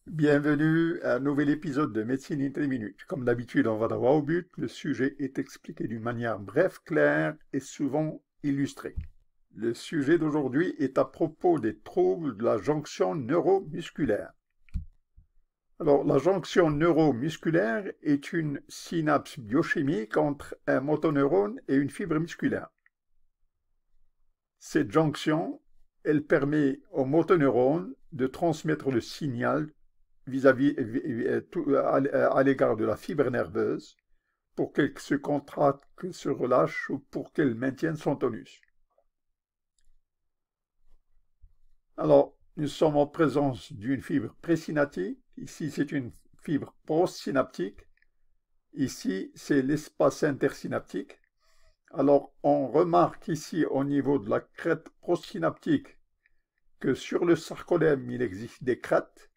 Bienvenue à un nouvel épisode de Médecine in 3 minutes. Comme d'habitude, on va droit au but. Le sujet est expliqué d'une manière brève, claire et souvent illustrée. Le sujet d'aujourd'hui est à propos des troubles de la jonction neuromusculaire. Alors, la jonction neuromusculaire est une synapse biochimique entre un motoneurone et une fibre musculaire. Cette jonction, elle permet au motoneurone de transmettre le signal à l'égard de la fibre nerveuse pour qu'elle se contracte, qu'elle se relâche ou pour qu'elle maintienne son tonus. Alors, nous sommes en présence d'une fibre présynaptique. Ici, c'est une fibre postsynaptique. Ici, c'est l'espace intersynaptique. Alors, on remarque ici au niveau de la crête postsynaptique que sur le sarcolemme, il existe des crêtes,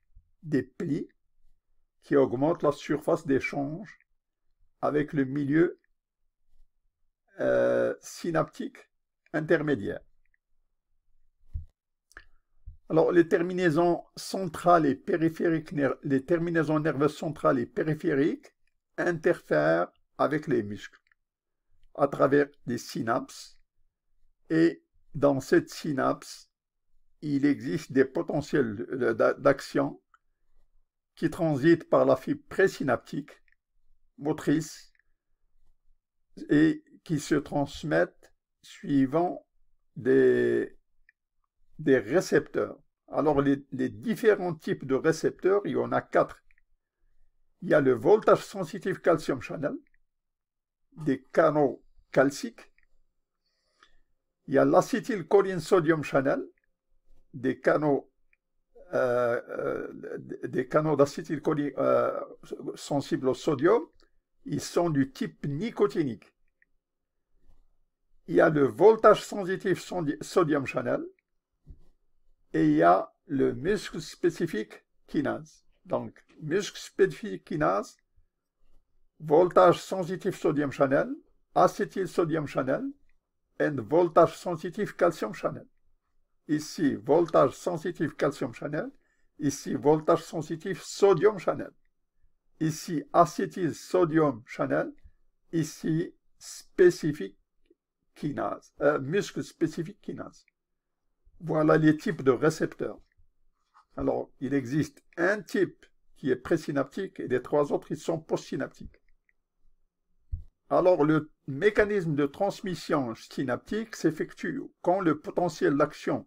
des plis qui augmentent la surface d'échange avec le milieu synaptique intermédiaire. Alors, les terminaisons centrales et périphériques, les terminaisons nerveuses centrales et périphériques interfèrent avec les muscles à travers des synapses. Et dans cette synapse, il existe des potentiels d'action qui transitent par la fibre présynaptique motrice et qui se transmettent suivant des récepteurs. Alors, les différents types de récepteurs, il y en a 4. Il y a le voltage sensitive calcium channel, des canaux calciques. Il y a l'acétylcholine sodium channel, des canaux d'acétylcholine sensibles au sodium. Ils sont du type nicotinique. Il y a le voltage sensitive sodium channel et il y a le muscle spécifique kinase. Donc, muscle spécifique kinase, voltage sensitive sodium channel, acetyl sodium channel, and voltage sensitive calcium channel. Ici, voltage sensitive calcium channel, ici, voltage sensitive sodium channel. Ici, acetyl sodium channel, ici, spécifique kinase, muscle spécifique kinase. Voilà les types de récepteurs. Alors, il existe un type qui est présynaptique et les 3 autres, ils sont postsynaptiques. Alors, le mécanisme de transmission synaptique s'effectue quand le potentiel d'action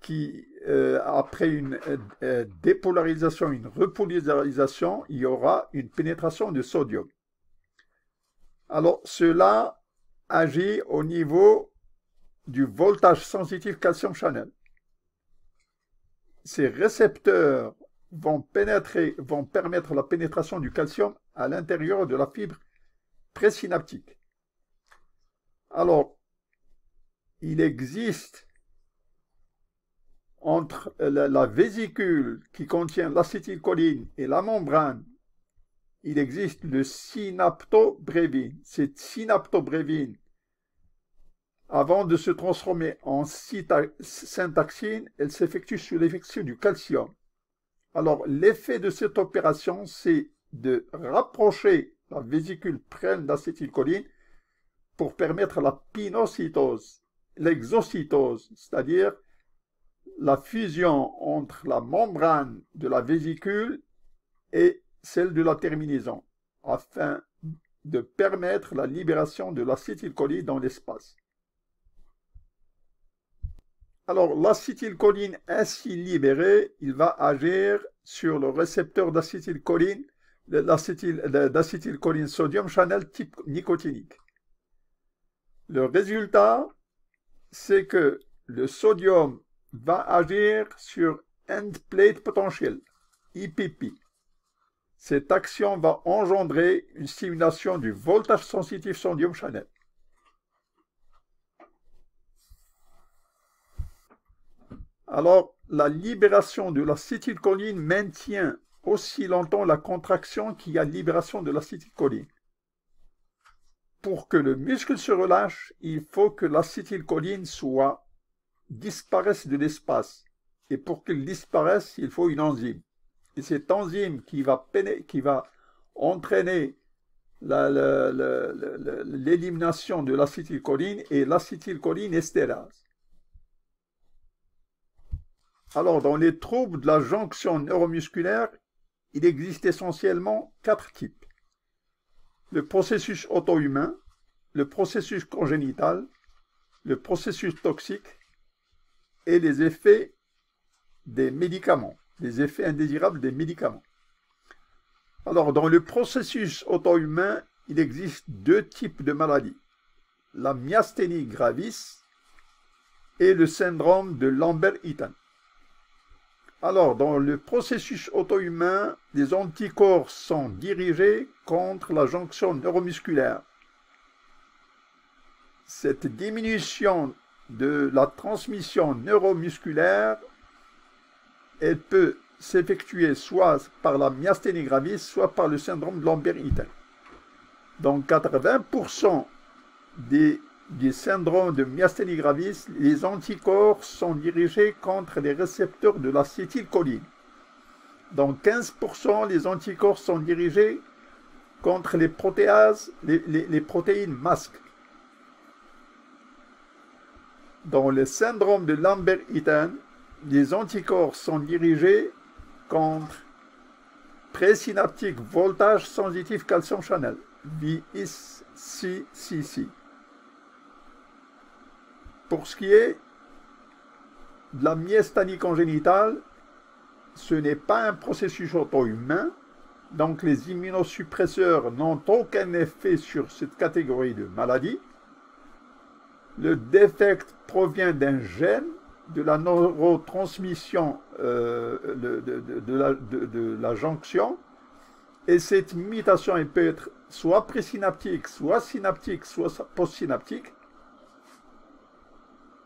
qui, après une dépolarisation, une repolarisation, il y aura une pénétration de sodium. Alors, cela agit au niveau du voltage sensitive calcium channel. Ces récepteurs vont permettre la pénétration du calcium à l'intérieur de la fibre présynaptique. Alors, il existe entre la vésicule qui contient l'acétylcholine et la membrane, il existe le synaptobrévine. Cette synaptobrévine, avant de se transformer en syntaxine, elle s'effectue sous l'effet du calcium. Alors, l'effet de cette opération, c'est de rapprocher la vésicule pleine d'acétylcholine pour permettre la pinocytose, l'exocytose, c'est-à-dire la fusion entre la membrane de la vésicule et celle de la terminaison, afin de permettre la libération de l'acétylcholine dans l'espace. Alors, l'acétylcholine ainsi libérée, il va agir sur le récepteur d'acétylcholine, d'acétylcholine sodium channel type nicotinique. Le résultat, c'est que le sodium va agir sur end plate potential, IPP. Cette action va engendrer une stimulation du voltage sensitive sodium channel. Alors, la libération de l'acétylcholine maintient aussi longtemps la contraction qu'il y a libération de l'acétylcholine. Pour que le muscle se relâche, il faut que l'acétylcholine disparaisse de l'espace. Et pour qu'il disparaisse, il faut une enzyme. Et cette enzyme qui va entraîner l'élimination de l'acétylcholine et l'acétylcholine estérase. Alors, dans les troubles de la jonction neuromusculaire, il existe essentiellement 4 types. Le processus auto-humain, le processus congénital, le processus toxique et les effets des médicaments, les effets indésirables des médicaments. Alors, dans le processus auto-humain, il existe 2 types de maladies, la myasthénie gravis et le syndrome de Lambert-Eaton. Alors, dans le processus auto-humain, les anticorps sont dirigés contre la jonction neuromusculaire. Cette diminution de la transmission neuromusculaire, elle peut s'effectuer soit par la myasthénie gravis, soit par le syndrome de Lambert-Eaton. Dans 80% des syndromes de myasthénie gravis, les anticorps sont dirigés contre les récepteurs de l'acétylcholine. Dans 15%, les anticorps sont dirigés contre les protéases, les protéines masques. Dans le syndrome de Lambert-Eaton, les anticorps sont dirigés contre présynaptique voltage sensitif calcium channel, VSCC. Pour ce qui est de la myasthénie congénitale, ce n'est pas un processus auto-humain, donc les immunosuppresseurs n'ont aucun effet sur cette catégorie de maladie. Le défect provient d'un gène, de la neurotransmission de la jonction, et cette mutation elle peut être soit présynaptique, soit synaptique, soit postsynaptique.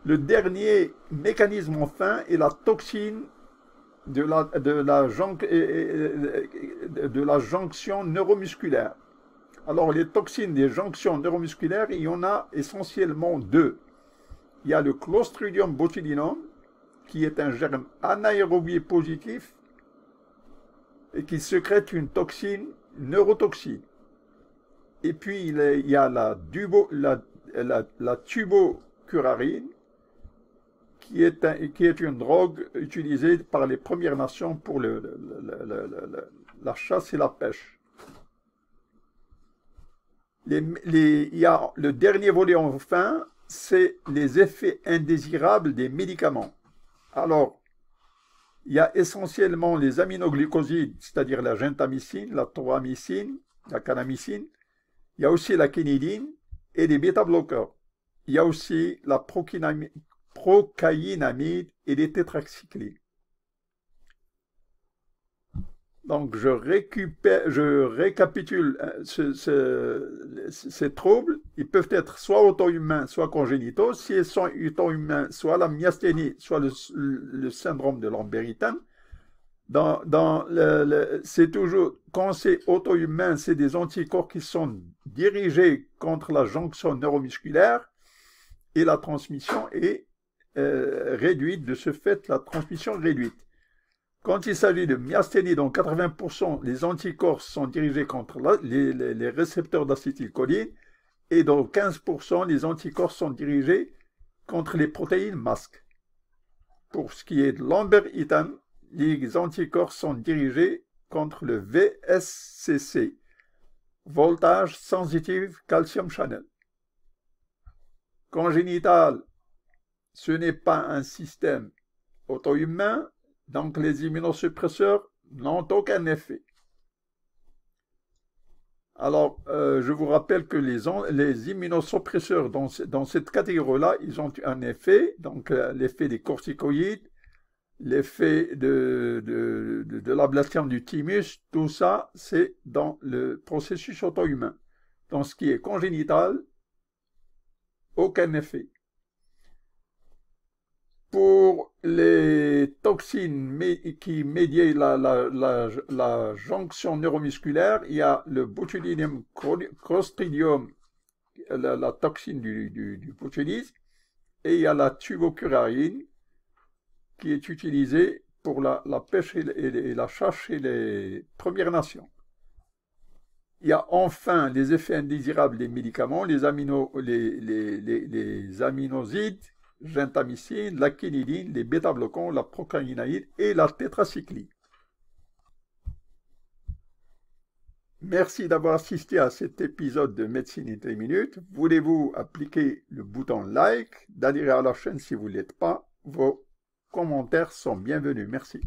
Le dernier mécanisme enfin est la toxine de la jonction neuromusculaire. Alors les toxines des jonctions neuromusculaires, il y en a essentiellement 2. Il y a le Clostridium botulinum, qui est un germe anaérobie positif et qui sécrète une toxine, neurotoxine. Et puis il y a la tubocurarine, qui est une drogue utilisée par les Premières Nations pour la chasse et la pêche. Il y a le dernier volet enfin, c'est les effets indésirables des médicaments. Alors, il y a essentiellement les aminoglycosides, c'est-à-dire la gentamicine, la tobramycine, la kanamycine. Il y a aussi la quinidine et les bêta-bloqueurs. Il y a aussi la procaïnamide et les tétracyclines. Donc, je récapitule ces troubles. Ils peuvent être soit auto-humains, soit congénitaux. Si ils sont auto-humains, soit la myasthénie, soit le syndrome de Lambert-Eaton. C'est toujours, quand c'est auto-humain, c'est des anticorps qui sont dirigés contre la jonction neuromusculaire et la transmission est réduite. De ce fait, la transmission est réduite. Quand il s'agit de myasthénie, dans 80%, les anticorps sont dirigés contre les récepteurs d'acétylcholine et dans 15%, les anticorps sont dirigés contre les protéines masques. Pour ce qui est de Lambert-Eaton, les anticorps sont dirigés contre le VSCC, voltage sensitive calcium channel. Congénital, ce n'est pas un système auto-humain, donc les immunosuppresseurs n'ont aucun effet. Alors, je vous rappelle que les immunosuppresseurs dans cette catégorie-là, ils ont un effet, donc l'effet des corticoïdes, l'effet de l'ablation du thymus, tout ça, c'est dans le processus auto-humain. Dans ce qui est congénital, aucun effet. Pour les toxines qui médient la jonction neuromusculaire, il y a le botulinum clostridium, la toxine du botulisme, et il y a la tubocurarine qui est utilisée pour la pêche et la chasse chez les Premières Nations. Il y a enfin les effets indésirables des médicaments, les aminosides, gentamicine, la quinidine, les bêta-bloquants, la procaïnaïde et la tétracycline. Merci d'avoir assisté à cet épisode de Médecine in 3 minutes. Voulez-vous appliquer le bouton like, d'adhérer à la chaîne si vous ne l'êtes pas? Vos commentaires sont bienvenus. Merci.